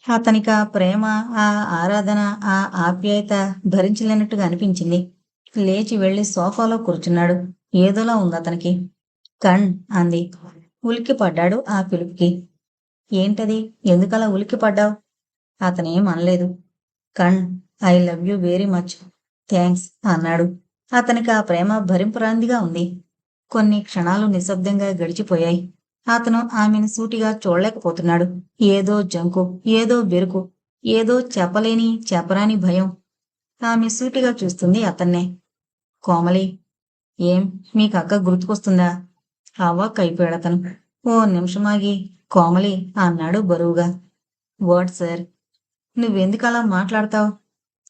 అతనికి ఆ ప్రేమ, ఆ ఆరాధన, ఆ ఆప్యాయత భరించలేనట్టుగా అనిపించింది. లేచి వెళ్లి సోఫాలో కూర్చున్నాడు. ఏదోలా ఉందతనికి. కణ్ అంది. ఉలిక్కిపడ్డాడు ఆ పిలుపుకి. ఏంటది? ఎందుకలా ఉలిక్కిపడ్డావ్? అతనేం అనలేదు. కణ్, I love you very much. Thanks అన్నాడు. అతనికి ఆ ప్రేమ భరింపరానిదిగా ఉంది. కొన్ని క్షణాలు నిశ్శబ్దంగా గడిచిపోయాయి. అతను ఆమెను సూటిగా చూడలేకపోతున్నాడు. ఏదో జంకు, ఏదో బెరుకు, ఏదో చెప్పరాని భయం. ఆమె సూటిగా చూస్తుంది అతన్నే. కోమలి, ఏం మీకక్క గుర్తుకొస్తుందా? అవాక్కయిపోయాడతను. ఓ నిమిషమాగి కోమలి అన్నాడు బరువుగా. What sir? నువ్వెందుకలా మాట్లాడతావ్?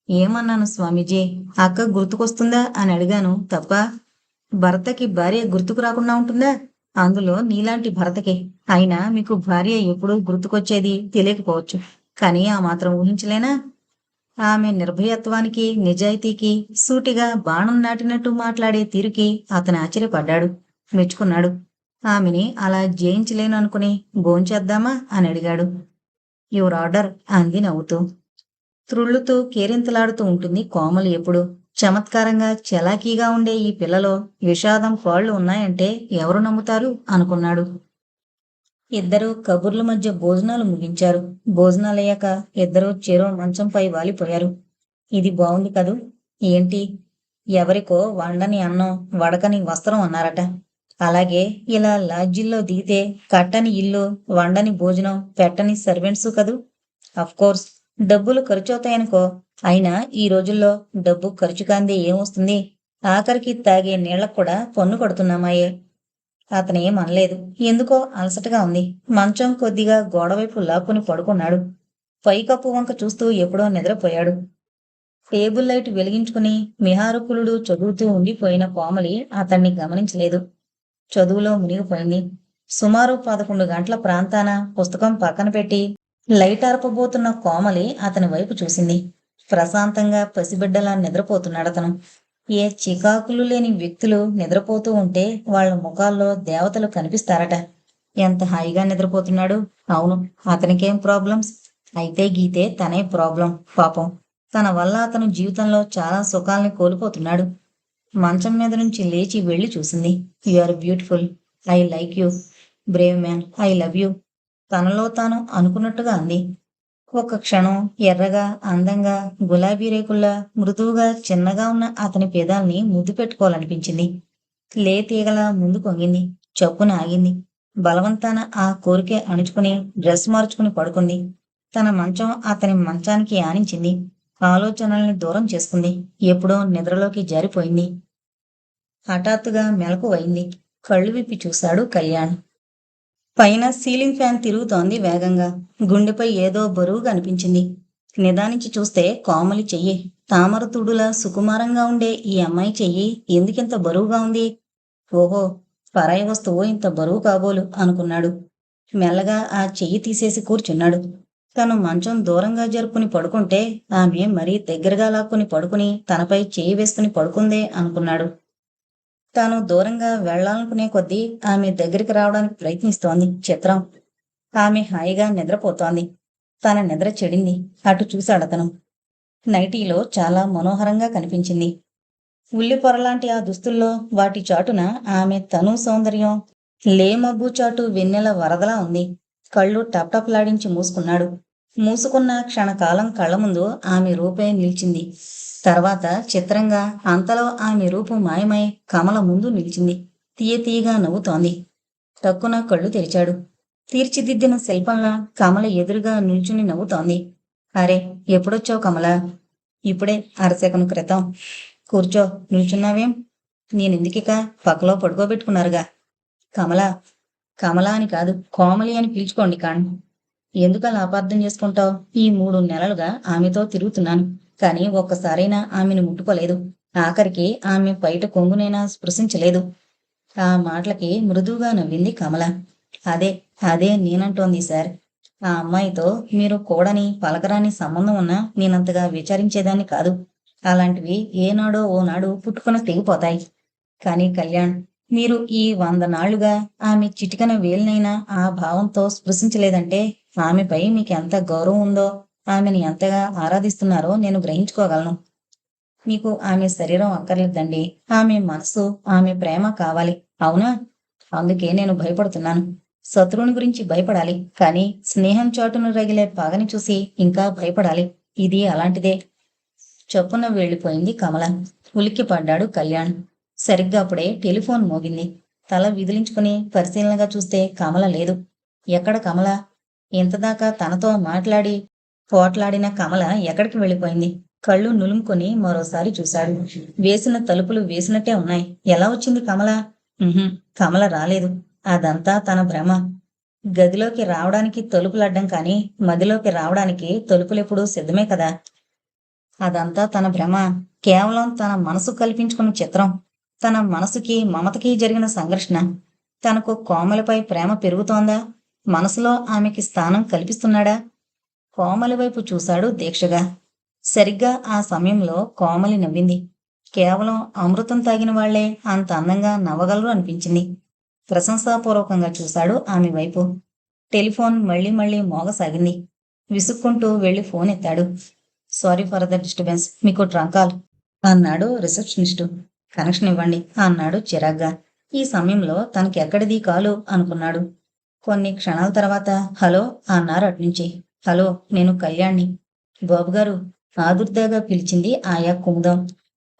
ఏమన్నాను స్వామీజీ? అక్క గుర్తుకొస్తుందా అని అడిగాను తప్ప భర్తకి భార్య గుర్తుకు రాకుండా ఉంటుందా? అందులో నీలాంటి భర్తకి. అయినా మీకు భార్య ఎప్పుడూ గుర్తుకొచ్చేది తెలియకపోవచ్చు. కానీ ఆ మాత్రం ఊహించలేనా? ఆమె నిర్భయత్వానికి, నిజాయితీకి, సూటిగా బాణం నాటినట్టు మాట్లాడే తీరుకి అతను ఆశ్చర్యపడ్డాడు, మెచ్చుకున్నాడు. ఆమెని అలా జయించలేను అనుకుని భోంచేద్దామా అని అడిగాడు. యువర్ ఆర్డర్ అంది నవ్వుతూ. త్రుళ్ళుతూ కేరింతలాడుతూ ఉంటుంది కోమలి ఎప్పుడు. చమత్కారంగా చలాకీగా ఉండే ఈ పిల్లలో విషాదం పాళ్ళు ఉన్నాయంటే ఎవరు నమ్ముతారు అనుకున్నాడు. ఇద్దరూ కబుర్ల మధ్య భోజనాలు ముగించారు. భోజనాలయ్యాక ఇద్దరూ చెరో మంచంపై వాలిపోయారు. ఇది బావుంది కదూ? ఏంటి? ఎవరికో వండని అన్నం, వడకని వస్త్రం అన్నారట. అలాగే ఇలా లాడ్జిల్లో దిగితే కట్టని ఇల్లు, వండని భోజనం, పెట్టని సర్వెంట్సు కదూ? అఫ్కోర్స్ డబ్బులు ఖర్చవుతాయనుకో. అయినా ఈ రోజుల్లో డబ్బు ఖర్చు కాందే ఏమొస్తుంది? ఆఖరికి తాగే నీళ్ళకు కూడా పన్ను కడుతున్నామాయే. అతనేం అనలేదు. ఎందుకో అలసటగా ఉంది. మంచం కొద్దిగా గోడవైపు లాక్కుని పడుకున్నాడు. పైకప్పు వంక చూస్తూ ఎప్పుడో నిద్రపోయాడు. టేబుల్ లైట్ వెలిగించుకుని మిహారకులుడు చదువుతూ ఉండిపోయిన కోమలి అతన్ని గమనించలేదు. చదువులో మునిగిపోయింది. సుమారు 11 గంటల ప్రాంతాన పుస్తకం పక్కన పెట్టి లైట్ ఆర్పబోతున్న కోమలి అతని వైపు చూసింది. ప్రశాంతంగా పసిబిడ్డలా నిద్రపోతున్నాడతను. ఏ చికాకులు లేని వ్యక్తులు నిద్రపోతూ ఉంటే వాళ్ళ ముఖాల్లో దేవతలు కనిపిస్తారట. ఎంత హాయిగా నిద్రపోతున్నాడు. అవును, అతనికేం ప్రాబ్లమ్స్? అయితే గీతే తనే ప్రాబ్లం పాపం. తన వల్ల అతను జీవితంలో చాలా సుఖాల్ని కోల్పోతున్నాడు. మంచం మీద నుంచి లేచి వెళ్లి చూసింది. You are beautiful. I like you. Brave man. I love you. తనలో తాను అనుకున్నట్టుగా అంది. ఒక్క క్షణం ఎర్రగా, అందంగా, గులాబీ రేకుల్లా మృదువుగా చిన్నగా ఉన్న అతని పెదాల్ని ముద్దు పెట్టుకోవాలనిపించింది. తీగలా ముందు కొంగింది. చప్పున ఆగింది. బలవంతాన ఆ కోరికే అణుచుకుని డ్రెస్ మార్చుకుని పడుకుంది. తన మంచం అతని మంచానికి ఆనించింది. ఆలోచనల్ని దూరం చేసుకుంది. ఎప్పుడో నిద్రలోకి జారిపోయింది. హఠాత్తుగా మెలకువైంది. కళ్ళు విప్పి చూశాడు కళ్యాణ్. పైన సీలింగ్ ఫ్యాన్ తిరుగుతోంది వేగంగా. గుండెపై ఏదో బరువుగా అనిపించింది. నిదానించి చూస్తే కోమలి చెయ్యి. తామరతుడులా సుకుమారంగా ఉండే ఈ అమ్మాయి చెయ్యి ఎందుకింత బరువుగా ఉంది? ఓహో, పరాయి వస్తువు ఇంత బరువు కాబోలు అనుకున్నాడు. మెల్లగా ఆ చెయ్యి తీసేసి కూర్చున్నాడు. తను మంచం దూరంగా జరుపుకుని పడుకుంటే ఆమె మరీ దగ్గరగా లాక్కుని పడుకుని తనపై చెయ్యి వేసుకుని పడుకుందే అనుకున్నాడు. తాను దూరంగా వెళ్లాలనుకునే కొద్దీ ఆమె దగ్గరికి రావడానికి ప్రయత్నిస్తోంది. చిత్రం. ఆమె హాయిగా నిద్రపోతోంది. తన నిద్ర చెడింది. అటు చూశాడతను. నైటీలో చాలా మనోహరంగా కనిపించింది. ఉల్లి పొరలాంటి ఆ దుస్తుల్లో వాటి చాటున ఆమె తను సౌందర్యం లేమబ్బు చాటు వెన్నెల వరదలా ఉంది. కళ్ళు టప్టప్లాడించి మూసుకున్నాడు. మూసుకున్న క్షణకాలం కళ్ళ ముందు ఆమె రూపే నిలిచింది. తర్వాత చిత్రంగా అంతలో ఆమె రూపు మాయమై కమల ముందు నిలిచింది. తీయగా నవ్వుతోంది. టక్కున కళ్ళు తెరిచాడు. తీర్చిదిద్దిన శిల్పంలా కమల ఎదురుగా నిల్చుని నవ్వుతోంది. అరే, ఎప్పుడొచ్చావు కమల? ఇప్పుడే, అరసెకను క్రితం. కూర్చో. నిల్చున్నావేం? నేనెందుకిక? పక్కలో పడుకోబెట్టుకున్నారుగా. కమల. కమల అని కాదు, కోమలి అని పిలుచుకోండి కాన్. ఎందుకలా అపార్థం చేసుకుంటావు? ఈ 3 నెలలుగా ఆమెతో తిరుగుతున్నాను. కానీ ఒక్కసారైనా ఆమెను ముట్టుకోలేదు. ఆఖరికి ఆమె బయట కొంగునైనా స్పృశించలేదు. ఆ మాటలకి మృదువుగా నవ్వింది కమల. అదే అదే నేనంటోంది సార్. ఆ అమ్మాయితో మీరు కూడని పలకరాని సంబంధం ఉన్నా నేనంతగా విచారించేదాన్ని కాదు. అలాంటివి ఏనాడో ఓనాడు పుట్టుకుని తెగిపోతాయి. కానీ కళ్యాణ్, మీరు ఈ 100 నాళ్లుగా ఆమె చిటికన వేలినైనా ఆ భావంతో స్పృశించలేదంటే ఆమెపై మీకెంత గౌరవం ఉందో, ఆమెని ఎంతగా ఆరాధిస్తున్నారో నేను గ్రహించుకోగలను. మీకు ఆమె శరీరం అక్కర్లేదండి. ఆమె మనసు, ఆమె ప్రేమ కావాలి. అవునా? అందుకే నేను భయపడుతున్నాను. శత్రువుని గురించి భయపడాలి. కానీ స్నేహం చాటున రగిలే పగని చూసి ఇంకా భయపడాలి. ఇది అలాంటిదే. చప్పున వెళ్ళిపోయింది కమల. ఉలిక్కిపడ్డాడు కళ్యాణ్. సరిగ్గా అప్పుడే టెలిఫోన్ మోగింది. తల విదిలించుకుని పరిశీలనగా చూస్తే కమల లేదు. ఎక్కడ కమల? ఇంతదాకా తనతో మాట్లాడి పోట్లాడిన కమల ఎక్కడికి వెళ్ళిపోయింది? కళ్ళు నులుముకొని మరోసారి చూశాడు. వేసిన తలుపులు వేసినట్టే ఉన్నాయి. ఎలా వచ్చింది కమల? ఉహుం, కమల రాలేదు. అదంతా తన భ్రమ. గదిలోకి రావడానికి తలుపులడ్డం కానీ మదిలోకి రావడానికి తలుపులెప్పుడూ సిద్ధమే కదా. అదంతా తన భ్రమ. కేవలం తన మనసు కల్పించుకున్న చిత్రం. తన మనసుకి మమతకి జరిగిన సంఘర్షణ. తనకు కోమలిపై ప్రేమ పెరుగుతోందా? మనసులో ఆమెకి స్థానం కల్పిస్తున్నాడా? కోమలి వైపు చూశాడు దీక్షగా. సరిగ్గా ఆ సమయంలో కోమలి నవ్వింది. కేవలం అమృతం తాగిన వాళ్లే అంత అందంగా నవ్వగలరు అనిపించింది. ప్రశంసాపూర్వకంగా చూశాడు ఆమె వైపు. టెలిఫోన్ మళ్లీ మళ్లీ మోగసాగింది. విసుక్కుంటూ వెళ్లి ఫోన్ ఎత్తాడు. సారీ ఫర్ ద డిస్టర్బెన్స్, మీకు ట్రంక్ కాల్ అన్నాడు రిసెప్షనిస్టు. కనెక్షన్ ఇవ్వండి అన్నాడు చిరాగ్గా. ఈ సమయంలో తనకి ఎక్కడిది కాలు అనుకున్నాడు. కొన్ని క్షణాల తర్వాత హలో అన్నారు అట్నుంచి. హలో, నేను కళ్యాణ్ని. బాబుగారు ఆదుర్దాగా పిలిచింది ఆయా కుముదం.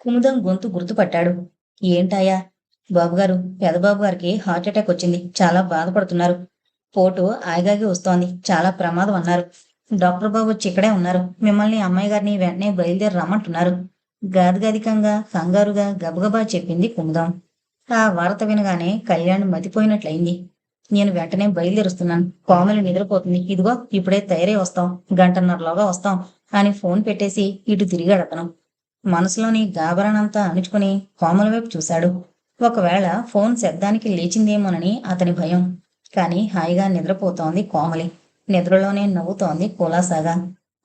కుముదం గొంతు గుర్తుపట్టాడు. ఏంటాయా? బాబుగారు, పెదబాబు గారికి హార్ట్అటాక్ వచ్చింది. చాలా బాధపడుతున్నారు. పోటు ఆగాగి వస్తోంది. చాలా ప్రమాదం అన్నారు. డాక్టర్ బాబు వచ్చి ఇక్కడే ఉన్నారు. మిమ్మల్ని అమ్మాయి గారిని వెంటనే బయలుదేరి రమ్మంటున్నారు. గాదిగాదికంగా కంగారుగా గబగబా చెప్పింది కుముదం. ఆ వార్త వినగానే కళ్యాణ్ మతిపోయినట్లయింది. నేను వెంటనే బయలుదేరుస్తున్నాను. కోమలి నిద్రపోతుంది. ఇదిగో ఇప్పుడే తయారై వస్తాం. గంటన్నరలోగా వస్తాం అని ఫోన్ పెట్టేసి ఇటు తిరిగాడు అతను. మనసులోని గాబరానంతా అణుచుకుని కోమల వైపు చూశాడు. ఒకవేళ ఫోన్ శబ్దానికి లేచిందేమోనని అతని భయం. కాని హాయిగా నిద్రపోతోంది కోమలి. నిద్రలోనే నవ్వుతోంది కులాసాగా.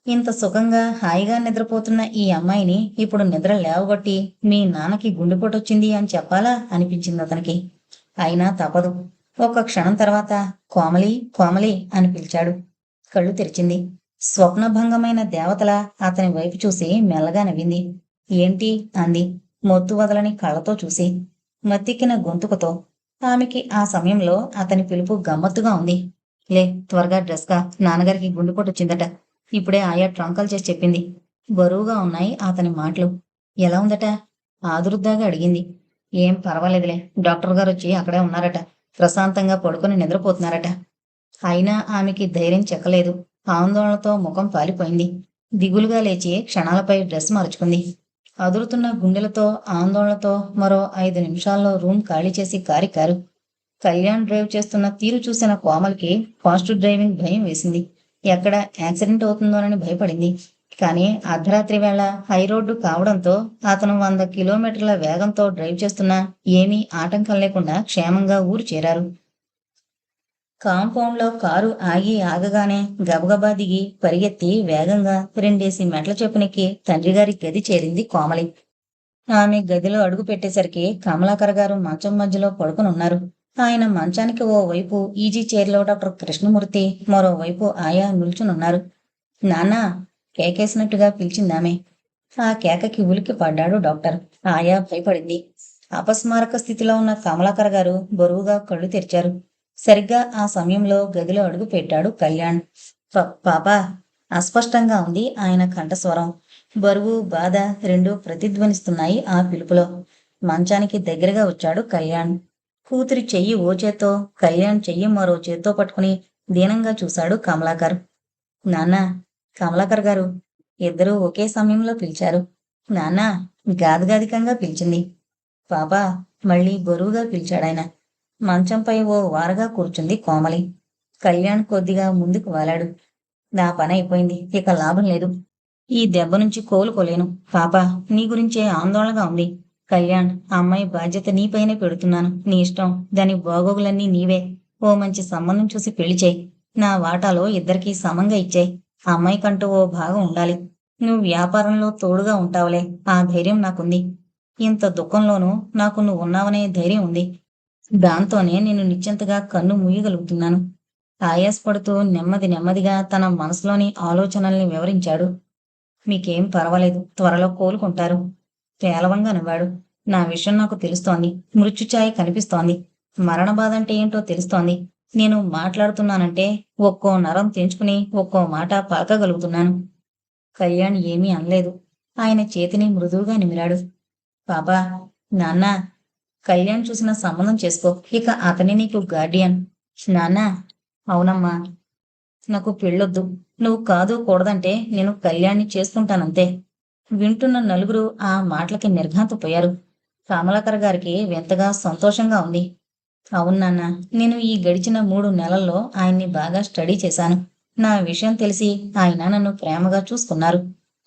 ఇంత సుఖంగా హాయిగా నిద్రపోతున్న ఈ అమ్మాయిని ఇప్పుడు నిద్ర లేవగొట్టి మీ నాన్నకి గుండెపోటొచ్చింది అని చెప్పాలా అనిపించింది అతనికి. అయినా తప్పదు. ఒక క్షణం తర్వాత కోమలి, కోమలి అని పిలిచాడు. కళ్ళు తెరిచింది. స్వప్నభంగమైన దేవతలా అతని వైపు చూసి మెల్లగా నవ్వింది. ఏంటి అంది మొద్దు వదలని కళ్ళతో చూసి, మత్తెక్కిన గొంతుకుతో. ఆమెకి ఆ సమయంలో అతని పిలుపు గమ్మత్తుగా ఉంది. లే, త్వరగా డ్రెస్గా, నాన్నగారికి గుండెపోటొచ్చిందట. ఇప్పుడే ఆయా ట్రంకాలు చేసి చెప్పింది. బరువుగా ఉన్నాయి అతని మాటలు. ఎలా ఉందట? ఆదురుద్దాగా అడిగింది. ఏం పర్వాలేదులే, డాక్టర్ గారు వచ్చి అక్కడే ఉన్నారట. ప్రశాంతంగా పడుకుని నిద్రపోతున్నారట. అయినా ఆమెకి ధైర్యం చెక్కలేదు. ఆందోళనతో ముఖం పాలిపోయింది. దిగులుగా లేచి క్షణాలపై డ్రెస్ మార్చుకుంది. అదురుతున్న గుండెలతో ఆందోళనతో మరో 5 నిమిషాల్లో రూమ్ ఖాళీ చేసి కారు. కళ్యాణ్ డ్రైవ్ చేస్తున్న తీరు చూసిన కోమలికి ఫాస్ట్ డ్రైవింగ్ భయం వేసింది. ఎక్కడ యాక్సిడెంట్ అవుతుందోనని భయపడింది. కానీ అర్ధరాత్రి వేళ హైరోడ్డు కావడంతో అతను 100 కిలోమీటర్ల వేగంతో డ్రైవ్ చేస్తున్నా ఏమీ ఆటంకం లేకుండా క్షేమంగా ఊరు చేరారు. కాంపౌండ్లో కారు ఆగగానే గబగబా దిగి పరిగెత్తి వేగంగా 2 మెట్ల చెప్పునెక్కి తండ్రిగారి గది చేరింది కోమలి. ఆమె గదిలో అడుగు పెట్టేసరికి కమలాకర్ గారు మంచం మధ్యలో పడుకునున్నారు. ఆయన మంచానికి ఓ వైపు ఈజీ చైర్లో డాక్టర్ కృష్ణమూర్తి, మరోవైపు ఆయా నిల్చునున్నారు. నాన్నా కేకేసినట్టుగా పిలిచిందామె. ఆ కేకకి ఉలిక్కి పడ్డాడు డాక్టర్. ఆయా భయపడింది. అపస్మారక స్థితిలో ఉన్న కమలాకర్ గారు బరువుగా కళ్ళు తెరిచారు. సరిగ్గా ఆ సమయంలో గదిలో అడుగు పెట్టాడు కళ్యాణ్. పాపా అస్పష్టంగా ఉంది ఆయన కంఠస్వరం. బరువు, బాధ రెండూ ప్రతిధ్వనిస్తున్నాయి ఆ పిలుపులో. మంచానికి దగ్గరగా వచ్చాడు కళ్యాణ్. కూతురి చెయ్యి ఓ చేత్తో, కళ్యాణ్ చెయ్యి మరో చేత్తో పట్టుకుని దీనంగా చూశాడు కమలాకర్. నాన్నా, కమలాకర్ గారు ఇద్దరూ ఒకే సమయంలో పిలిచారు. నాన్నా గాదిగాదికంగా పిలిచింది. పాపా మళ్ళీ బరువుగా పిలిచాడాయన. మంచంపై ఓ వారగా కూర్చుంది కోమలి. కళ్యాణ్ కొద్దిగా ముందుకు వాలాడు. నా పని అయిపోయింది. ఇక లాభం లేదు. ఈ దెబ్బ నుంచి కోలుకోలేను. పాపా నీ గురించే ఆందోళనగా ఉంది. కళ్యాణ్, ఆ అమ్మాయి బాధ్యత నీపైనే పెడుతున్నాను. నీ ఇష్టం. దాని బాగోగులన్నీ నీవే. ఓ మంచి సంబంధం చూసి పెళ్లి చేయి. నా వాటాలో ఇద్దరికీ సమంగా ఇచ్చేయి. ఆ అమ్మాయికంటూ ఓ భాగం ఉండాలి. నువ్వు వ్యాపారంలో తోడుగా ఉంటావులే, ఆ ధైర్యం నాకుంది. ఇంత దుఃఖంలోనూ నాకు నువ్వు ఉన్నావనే ధైర్యం ఉంది. దాంతోనే నేను నిశ్చింతగా కన్ను మూయగలుగుతున్నాను. ఆయాసపడుతూ నెమ్మదిగా తన మనసులోని ఆలోచనల్ని వివరించాడు. మీకేం పర్వాలేదు, త్వరలో కోలుకుంటారు. పేలవంగా నవ్వాడు. నా విషయం నాకు తెలుస్తోంది. మృత్యుఛాయ కనిపిస్తోంది. మరణ బాధ అంటే ఏంటో తెలుస్తోంది. నేను మాట్లాడుతున్నానంటే ఒక్కో నరం తెంచుకుని ఒక్కో మాట పలకగలుగుతున్నాను. కళ్యాణ్ ఏమీ అనలేదు. ఆయన చేతిని మృదువుగా నిమిరాడు. పాపా, నాన్న, కళ్యాణ్ చూసిన సంబంధం చేసుకో. ఇక అతని నీకు గార్డియన్. నాన్న, అవునమ్మా, నాకు పెళ్ళొద్దు. నువ్వు కాదు కూడదంటే నేను కళ్యాణ్ణి చేసుకుంటానంతే. వింటున్న నలుగురు ఆ మాటలకి నిర్ఘాంతపోయారు. కమలాకర్ గారికి వింతగా సంతోషంగా ఉంది. అవును నాన్న, నేను ఈ గడిచిన 3 నెలల్లో ఆయన్ని బాగా స్టడీ చేశాను. నా విషయం తెలిసి ఆయన నన్ను ప్రేమగా చూసుకున్నారు.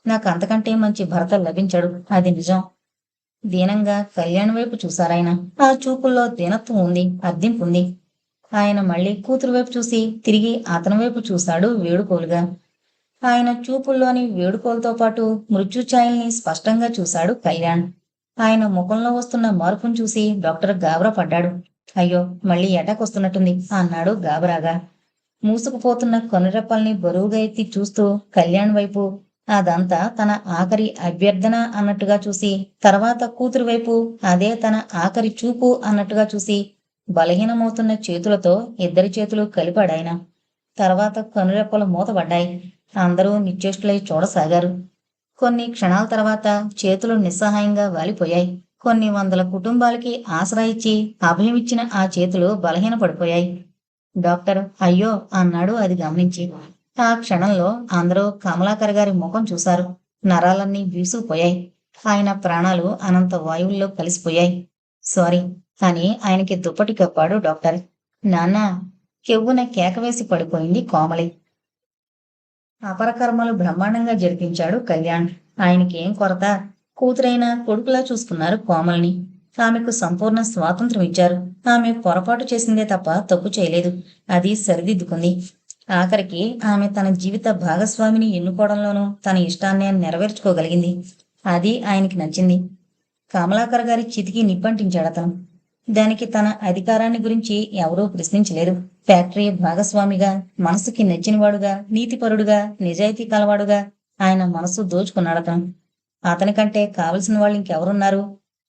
నాకు అంతకంటే మంచి భర్త లభించడు, అది నిజం. దీనంగా కళ్యాణ్ వైపు చూశారాయన. ఆ చూపుల్లో దీనత్వం ఉంది, అర్థింపు ఉంది. ఆయన మళ్ళీ కూతురు వైపు చూసి తిరిగి అతని వైపు చూశాడు వేడుకోలుగా. ఆయన చూపుల్లోని వేడుకోలతో పాటు మృత్యుఛాయల్ని స్పష్టంగా చూశాడు కళ్యాణ్. ఆయన ముఖంలో వస్తున్న మార్పును చూసి డాక్టర్ గాబరా పడ్డాడు. అయ్యో, మళ్ళీ అటాక్ వస్తున్నట్టుంది అన్నాడు గాబరాగా. మూసుకుపోతున్న కనురెప్పల్ని బరువుగా ఎత్తి చూస్తూ కళ్యాణ్ వైపు, అదంతా తన ఆఖరి అభ్యర్థన అన్నట్టుగా చూసి, తర్వాత కూతురు వైపు, అదే తన ఆఖరి చూపు అన్నట్టుగా చూసి, బలహీనమవుతున్న చేతులతో ఇద్దరి చేతులు కలిపాడాయన. తర్వాత కనురెప్పలు మూతబడ్డాయి. అందరూ నిశ్చేష్టులై చూడసాగారు. కొన్ని క్షణాల తర్వాత చేతులు నిస్సహాయంగా వాలిపోయాయి. కొన్ని వందల కుటుంబాలకి ఆసరా ఇచ్చి అభయమిచ్చిన ఆ చేతులు బలహీనపడిపోయాయి. డాక్టర్ అయ్యో అన్నాడు అది గమనించి. ఆ క్షణంలో అందరూ కమలాకర్ గారి ముఖం చూశారు. నరాలన్నీ బీసుకుపోయాయి. ఆయన ప్రాణాలు అనంత వాయువుల్లో కలిసిపోయాయి. సారీ అని ఆయనకి దుప్పటి కప్పాడు డాక్టర్. నాన్న, కెవ్వున కేకవేసి పడిపోయింది కోమలి. అపరకర్మలు బ్రహ్మాండంగా జరిపించాడు కళ్యాణ్. ఆయనకేం కొరత? కూతురైన కొడుకులా చూసుకున్నారు కోమల్ని. ఆమెకు సంపూర్ణ స్వాతంత్రం ఇచ్చారు. ఆమె పొరపాటు చేసిందే తప్ప తప్పు చేయలేదు. అది సరిదిద్దుకుంది. ఆఖరికి ఆమె తన జీవిత భాగస్వామిని ఎన్నుకోవడంలోనూ తన ఇష్టాన్నే నెరవేర్చుకోగలిగింది. అది ఆయనకి నచ్చింది. కమలాకర్ గారి చితికి నిప్పంటించాడతను. దానికి తన అధికారాన్ని గురించి ఎవరూ ప్రశ్నించలేదు. ఫ్యాక్టరీ భాగస్వామిగా, మనసుకి నచ్చినవాడుగా, నీతిపరుడుగా, నిజాయితీ కలవాడుగా ఆయన మనసు దోచుకున్నాడతను. అతనికంటే కావలసిన వాళ్ళు ఇంకెవరున్నారు?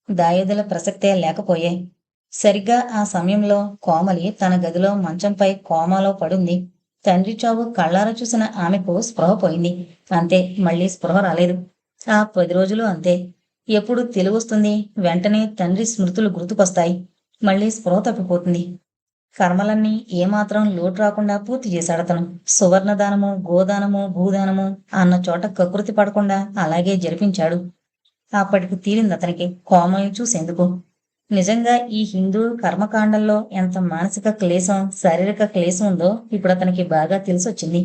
దాయాదుల ప్రసక్తే లేకపోయే. సరిగ్గా ఆ సమయంలో కోమలి తన గదిలో మంచంపై కోమాలో పడుంది. తండ్రి చావు కళ్ళారా చూసిన ఆమెకు స్పృహ పోయింది. అంతే, మళ్ళీ స్పృహ రాలేదు. ఆ 10 రోజులు అంతే. ఎప్పుడు తెలివొస్తుంది, వెంటనే తండ్రి స్మృతులు గుర్తుకొస్తాయి. మళ్ళీ స్పృహ తప్పిపోతుంది. కర్మలన్నీ ఏమాత్రం లోటు రాకుండా పూర్తి చేశాడతను. సువర్ణదానము, గోదానము, భూదానము అన్న చోట కకృతి పడకుండా అలాగే జరిపించాడు. అప్పటికి తీరింది అతనికి కోమల్ని చూసేందుకు. నిజంగా ఈ హిందూ కర్మకాండంలో ఎంత మానసిక క్లేశం, శారీరక క్లేశం ఉందో ఇప్పుడు అతనికి బాగా తెలిసొచ్చింది.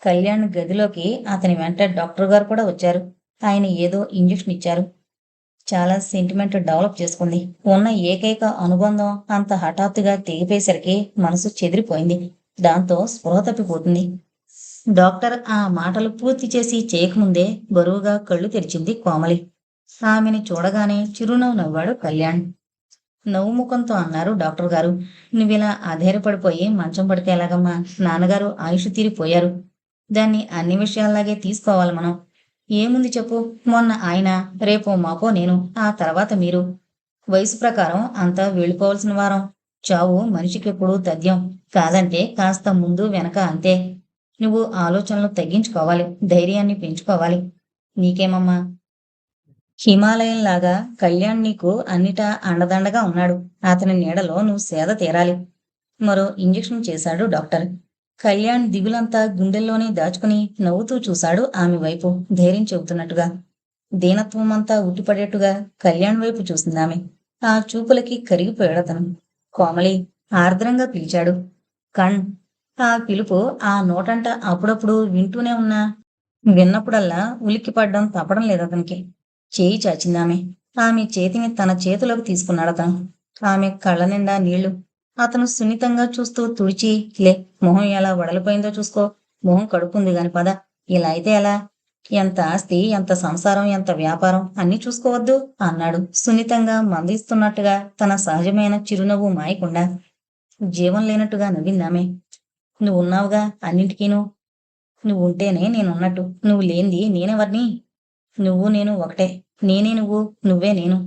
కళ్యాణ్ గదిలోకి అతని వెంట డాక్టర్ గారు కూడా వచ్చారు. ఆయన ఏదో ఇంజెక్షన్ ఇచ్చారు. చాలా సెంటిమెంట్ డెవలప్ చేసుకుంది. ఉన్న ఏకైక అనుబంధం అంత హఠాత్తుగా తెగిపోయేసరికి మనసు చెదిరిపోయింది. దాంతో స్పృహ తప్పిపోతుంది. డాక్టర్ ఆ మాటలు పూర్తి చేసి చేయకముందే బరువుగా కళ్ళు తెరిచింది కోమలి. ఆమెని చూడగానే చిరునవ్వు నవ్వాడు కళ్యాణ్. నవ్వు ముఖంతో అన్నారు డాక్టర్ గారు. నువ్విలా అధైర్యపడిపోయి మంచం పడితే ఎలాగమ్మా? నాన్నగారు ఆయుష్ తీరిపోయారు. దాన్ని అన్ని విషయాల్లాగే తీసుకోవాలి మనం. ఏముంది చెప్పు, మొన్న ఆయన, రేపో మాపో నేను, ఆ తర్వాత మీరు. వయసు ప్రకారం అంతా వెళ్ళిపోవలసిన వారం. చావు మనిషికెప్పుడు తథ్యం. కాదంటే కాస్త ముందు వెనక అంతే. నువ్వు ఆలోచనలు తగ్గించుకోవాలి, ధైర్యాన్ని పెంచుకోవాలి. నీకేమమ్మా? హిమాలయంలాగా కళ్యాణ్ నీకు అన్నిటా అండదండగా ఉన్నాడు. అతని నీడలో నువ్వు సేద తీరాలి. మరో ఇంజెక్షన్ చేశాడు డాక్టర్. కళ్యాణ్ దిగులంతా గుండెల్లోనే దాచుకుని నవ్వుతూ చూశాడు ఆమె వైపు, ధైర్యం చెబుతున్నట్టుగా. దీనత్వమంతా ఉట్టిపడేట్టుగా కళ్యాణ్ వైపు చూసిందామె. ఆ చూపులకి కరిగిపోయాడతను. కోమలి ఆర్ద్రంగా పిలిచాడు. కణ్. ఆ పిలుపు ఆ నోటంట అప్పుడప్పుడు వింటూనే ఉన్నా విన్నప్పుడల్లా ఉలిక్కిపడ్డం తప్పడం లేదతనికి. చేయి చాచిందామె. ఆమె చేతిని తన చేతిలోకి తీసుకున్నాడతను. ఆమె కళ్ళ నిండా నీళ్లు. అతను సున్నితంగా చూస్తూ తుడిచి, లే, మొహం ఎలా వడలిపోయిందో చూసుకో. మొహం కడుక్కుంది గాని పద. ఇలా అయితే ఎలా? ఎంత ఆస్తి, ఎంత సంసారం, ఎంత వ్యాపారం అన్నీ చూసుకోవద్దు అన్నాడు సున్నితంగా, మందిస్తున్నట్టుగా, తన సహజమైన చిరునవ్వు మాయకుండా. జీవం లేనట్టుగా నవ్విందామె. నువ్వు ఉన్నావుగా అన్నింటికీను. నువ్వు ఉంటేనే నేనున్నట్టు. నువ్వు లేనిది నేనెవర్ని? నువ్వు నేను ఒకటే. నేనే నువ్వు, నువ్వే నేను.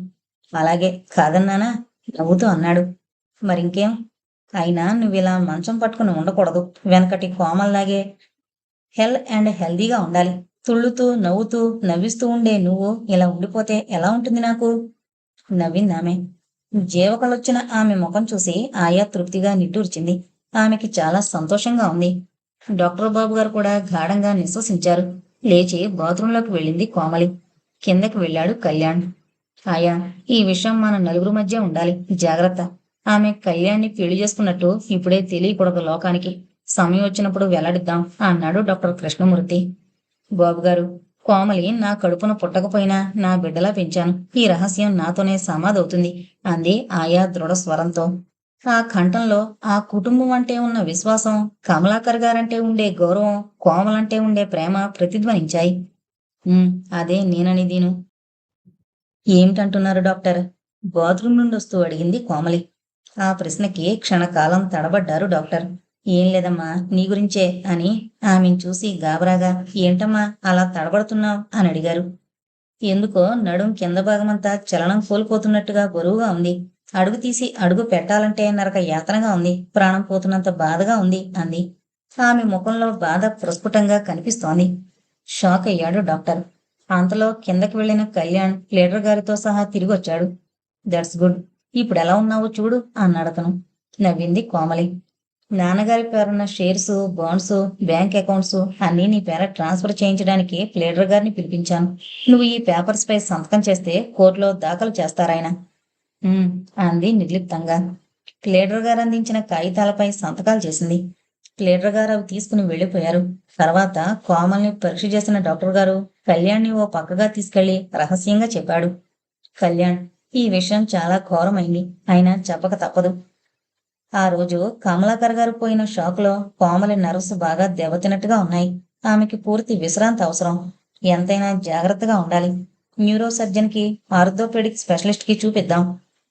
అలాగే కాదన్నానా? నవ్వుతూ అన్నాడు. మరింకేం? అయినా నువ్విలా మంచం పట్టుకుని ఉండకూడదు. వెనకటి కోమల్లాగే హెల్దీగా ఉండాలి. తుళ్ళుతూ, నవ్వుతూ, నవ్విస్తూ ఉండే నువ్వు ఇలా ఉండిపోతే ఎలా ఉంటుంది నాకు? నవ్విందామె. జీవకళొచ్చిన ఆమె ముఖం చూసి ఆయా తృప్తిగా నిట్టూర్చింది. ఆమెకి చాలా సంతోషంగా ఉంది. డాక్టర్ బాబు గారు కూడా గాఢంగా నిశ్వసించారు. లేచి బాత్రూంలోకి వెళ్ళింది కోమలి. కిందకి వెళ్ళాడు కళ్యాణ్. ఆయా, ఈ విషయం మన నలుగురు మధ్య ఉండాలి. జాగ్రత్త. ఆమె కళ్యాణ్ని పెళ్లి చేసుకున్నట్టు ఇప్పుడే తెలియకూడదు లోకానికి. సమయం వచ్చినప్పుడు వెల్లడిద్దాం అన్నాడు డాక్టర్ కృష్ణమూర్తి. బాబుగారు, కోమలి నా కడుపున పుట్టకపోయినా నా బిడ్డలా పెంచాను. ఈ రహస్యం నాతోనే సమాధవుతుంది అంది ఆయా దృఢ స్వరంతో. ఆ కంఠంలో ఆ కుటుంబం అంటే ఉన్న విశ్వాసం, కమలాకర్ గారంటే ఉండే గౌరవం, కోమలంటే ఉండే ప్రేమ ప్రతిధ్వనించాయి. "ఉమ్, అదే నేననిదీను." ఏమిటంటున్నారు డాక్టర్? బాత్రూం నుండి వస్తూ అడిగింది కోమలి. ఆ ప్రశ్నకి క్షణకాలం తడబడ్డారు డాక్టర్. ఏం లేదమ్మా, నీ గురించే అని ఆమెను చూసి గాబరాగా ఏంటమ్మా అలా తడబడుతున్నావ్ అని అడిగారు. ఎందుకో నడుం కింద భాగమంతా చలనం కోల్పోతున్నట్టుగా బరువుగా ఉంది. అడుగు తీసి అడుగు పెట్టాలంటే నరక యాతనగా ఉంది. ప్రాణం పోతున్నంత బాధగా ఉంది అంది. ఆమె ముఖంలో బాధ ప్రస్ఫుటంగా కనిపిస్తోంది. షాక్ అయ్యాడు డాక్టర్. అంతలో కిందకి వెళ్ళిన కళ్యాణ్ లీడర్ గారితో సహా తిరిగొచ్చాడు. That's good. ఇప్పుడెలా ఉన్నావో చూడు అన్నాడతను. నవ్వింది కోమలి. నాన్నగారి పేరున్న షేర్స్, బాండ్స్, బ్యాంక్ అకౌంట్స్ అన్నీ నీ పేర ట్రాన్స్ఫర్ చేయించడానికి ప్లేడర్ గారిని పిలిపించాను. నువ్వు ఈ పేపర్స్ పై సంతకం చేస్తే కోర్టులో దాఖలు చేస్తారాయన. "ఉమ్," అంది నిర్లిప్తంగా. ప్లేడర్ గారు అందించిన కాగితాలపై సంతకాలు చేసింది. ప్లేడర్ గారు అవి తీసుకుని వెళ్ళిపోయారు. తర్వాత కోమల్ని పరీక్ష చేసిన డాక్టర్ గారు కళ్యాణ్ని ఓ పక్కగా తీసుకెళ్లి రహస్యంగా చెప్పాడు. కళ్యాణ్, ఈ విషయం చాలా ఘోరమైంది. అయినా చెప్పక తప్పదు. ఆ రోజు కమలాకర్ గారు పోయిన షాకులో కోమలి నర్వ్స్ బాగా దెబ్బతిన్నట్టుగా ఉన్నాయి. ఆమెకి పూర్తి విశ్రాంతి అవసరం. ఎంతైనా జాగ్రత్తగా ఉండాలి. న్యూరో సర్జన్ కి, ఆర్థోపెడిక్ స్పెషలిస్ట్ కి చూపిద్దాం.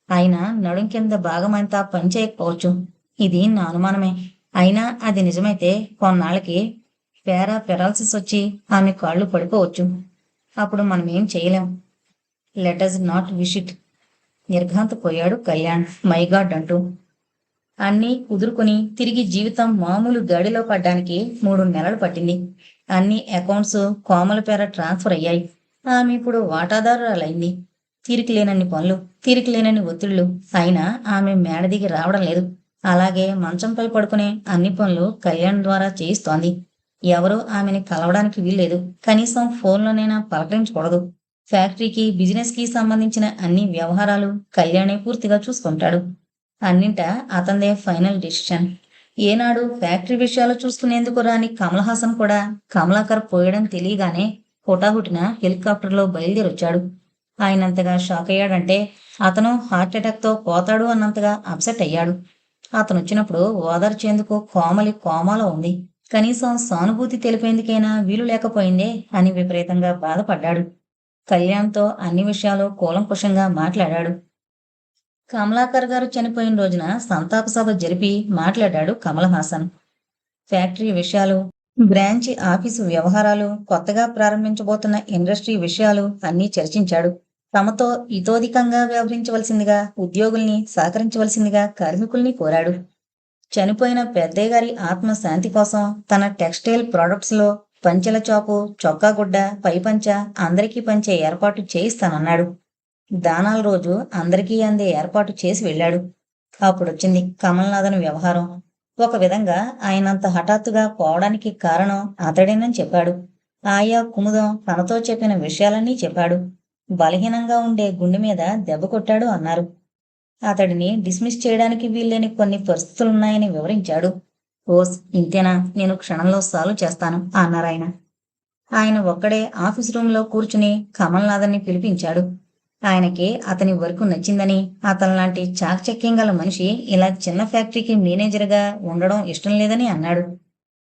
అయినా నడుం కింద భాగమంతా పనిచేయకపోవచ్చు. ఇది నా అనుమానమే. అయినా అది నిజమైతే కొన్నాళ్ళకి పెరాలసిస్ వచ్చి ఆమె కాళ్ళు పడిపోవచ్చు. అప్పుడు మనమేం చేయలేం. Let us not wish it. నిర్ఘాంతపోయాడు కళ్యాణ్ మైగాడ్ అంటూ. అన్నీ కుదురుకుని తిరిగి జీవితం మామూలు గాడిలో పడ్డానికి 3 నెలలు పట్టింది. అన్ని అకౌంట్స్ కోమల పేర ట్రాన్స్ఫర్ అయ్యాయి. ఆమె ఇప్పుడు వాటాదారురాలైంది. తీరికలేనన్ని పనులు, తీరికలేనన్ని ఒత్తిళ్లు. అయినా ఆమె మేడ దిగి రావడం లేదు. అలాగే మంచంపై పడుకునే అన్ని పనులు కళ్యాణ్ ద్వారా చేయిస్తోంది. ఎవరూ ఆమెని కలవడానికి వీల్లేదు. కనీసం ఫోన్లోనైనా పలకరించకూడదు. ఫ్యాక్టరీకి, బిజినెస్ కి సంబంధించిన అన్ని వ్యవహారాలు కళ్యాణే పూర్తిగా చూసుకుంటాడు. అన్నింటా అతందే ఫైనల్ డిసిషన్. ఏనాడు ఫ్యాక్టరీ విషయాలు చూసుకునేందుకు రాని కమల్ హాసన్ కూడా కమలాకర్ పోయడం తెలియగానే హుటాహుటిన హెలికాప్టర్లో బయలుదేరొచ్చాడు. ఆయనంతగా షాక్ అయ్యాడంటే అతను హార్ట్అటాక్తో పోతాడు అన్నంతగా అప్సెట్ అయ్యాడు. అతనొచ్చినప్పుడు ఓదార్చేందుకు కోమలి కోమాలో ఉంది. కనీసం సానుభూతి తెలిపేందుకైనా వీలు లేకపోయిందే అని విపరీతంగా బాధపడ్డాడు. కళ్యాణ్తో అన్ని విషయాలు కూలంకుషంగా మాట్లాడాడు. కమలాకర్ గారు చనిపోయిన రోజున సంతాప సభ జరిపి మాట్లాడాడు కమల్ హాసన్. ఫ్యాక్టరీ విషయాలు, బ్రాంచి ఆఫీసు వ్యవహారాలు, కొత్తగా ప్రారంభించబోతున్న ఇండస్ట్రీ విషయాలు అన్నీ చర్చించాడు. తమతో ఇతోధికంగా వ్యవహరించవలసిందిగా, ఉద్యోగుల్ని సహకరించవలసిందిగా కార్మికుల్ని కోరాడు. చనిపోయిన పెద్దయ్య గారి ఆత్మ శాంతి కోసం తన టెక్స్టైల్ ప్రొడక్ట్స్ లో పంచెల చాపు, చొక్కా గుడ్డ, పైపంచ అందరికీ పంచే ఏర్పాటు చేయిస్తానన్నాడు. దానాల రోజు అందరికీ అందే ఏర్పాటు చేసి వెళ్ళాడు. అప్పుడొచ్చింది కమల్నాథన్ వ్యవహారం. ఒక విధంగా ఆయనంత హఠాత్తుగా పోవడానికి కారణం అతడేనని చెప్పాడు. ఆయా కుముదం తనతో చెప్పిన విషయాలన్నీ చెప్పాడు. బలహీనంగా ఉండే గుండె మీద దెబ్బ కొట్టాడు అన్నారు. అతడిని డిస్మిస్ చేయడానికి వీల్లేని కొన్ని పరిస్థితులున్నాయని వివరించాడు. ఓస్, ఇంతేనా? నేను క్షణంలో సాల్వ్ చేస్తాను అన్నారాయన. ఆయన ఒక్కడే ఆఫీస్ రూంలో కూర్చుని కమల్నాథన్ని పిలిపించాడు. ఆయనకి అతని వర్క్ నచ్చిందని, అతనిలాంటి చాకచక్యం గల మనిషి ఇలా చిన్న ఫ్యాక్టరీకి మేనేజర్గా ఉండడం ఇష్టం లేదని అన్నాడు.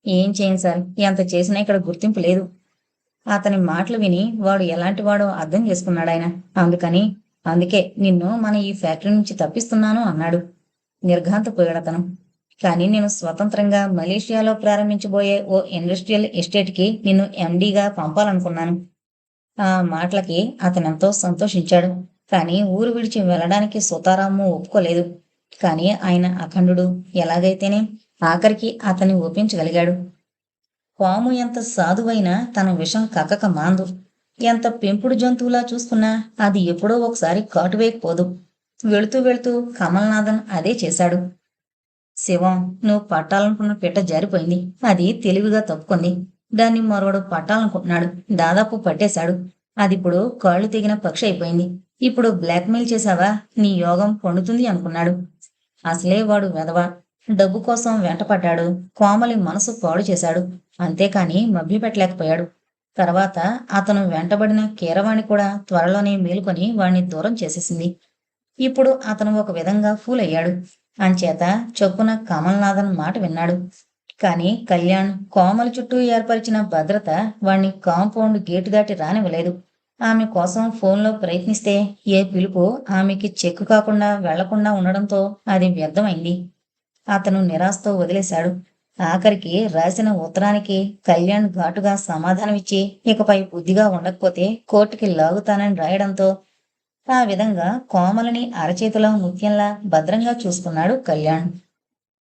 ఏం చేయను సార్, ఎంత చేసినా ఇక్కడ గుర్తింపు లేదు. అతని మాటలు విని వాడు ఎలాంటి వాడో అర్థం చేసుకున్నాడాయన. అందుకే నిన్ను మన ఈ ఫ్యాక్టరీ నుంచి తప్పిస్తున్నాను అన్నాడు. నిర్ఘాంతపోయాడతను. కానీ నేను స్వతంత్రంగా మలేషియాలో ప్రారంభించబోయే ఓ ఇండస్ట్రియల్ ఎస్టేట్కి నిన్ను ఎండీగా పంపాలనుకున్నాను. ఆ మాటలకి అతనెంతో సంతోషించాడు. కానీ ఊరు విడిచి వెళ్ళడానికి సుతారాము ఒప్పుకోలేదు. కానీ ఆయన అఖండుడు. ఎలాగైతేనే ఆఖరికి అతన్ని ఒప్పించగలిగాడు. పాము ఎంత సాధువైనా తన విషం కక్కక మాందు. ఎంత పెంపుడు జంతువులా చూసుకున్నా అది ఎప్పుడో ఒకసారి కాటువేయకపోదు. వెళుతూ వెళుతూ కమల్నాథన్ అదే చేశాడు. శివం, నువ్వు పట్టాలనుకున్న పిట్ట జారిపోయింది. అది తెలివిగా తప్పుకుంది. దాన్ని మరొకడు పట్టాలనుకుంటున్నాడు. దాదాపు పట్టేశాడు. అదిప్పుడు కాళ్ళు తెగిన పక్షి అయిపోయింది. ఇప్పుడు బ్లాక్మెయిల్ చేశావా, నీ యోగం పండుతుంది అనుకున్నాడు. అసలే వాడు వెధవ. డబ్బు కోసం వెంటపడ్డాడు. కోమలి మనసు పాడు చేశాడు. అంతేకాని మభ్యపెట్టలేకపోయాడు. తర్వాత అతను వెంటబడిన కీరవాణి కూడా త్వరలోనే మేలుకొని వాణ్ణి దూరం చేసేసింది. ఇప్పుడు అతను ఒక విధంగా ఫూల్ అయ్యాడు. అంచేత చొప్పున కమల్నాథన్ మాట విన్నాడు. కాని కళ్యాణ్ కోమలి చుట్టూ ఏర్పరిచిన భద్రత వాణ్ణి కాంపౌండ్ గేటు దాటి రానివ్వలేదు. ఆమె కోసం ఫోన్లో ప్రయత్నిస్తే ఏ పిలుపు ఆమెకి చెక్కు కాకుండా వెళ్లకుండా ఉండడంతో అది వ్యర్థమైంది. అతను నిరాశతో వదిలేశాడు. ఆఖరికి రాసిన ఉత్తరానికి కళ్యాణ్ ఘాటుగా సమాధానమిచ్చి ఇకపై బుద్ధిగా ఉండకపోతే కోర్టుకి లాగుతానని రాయడంతో ఆ విధంగా కోమలిని అరచేతిలో ముత్యంలా భద్రంగా చూసుకున్నాడు కళ్యాణ్.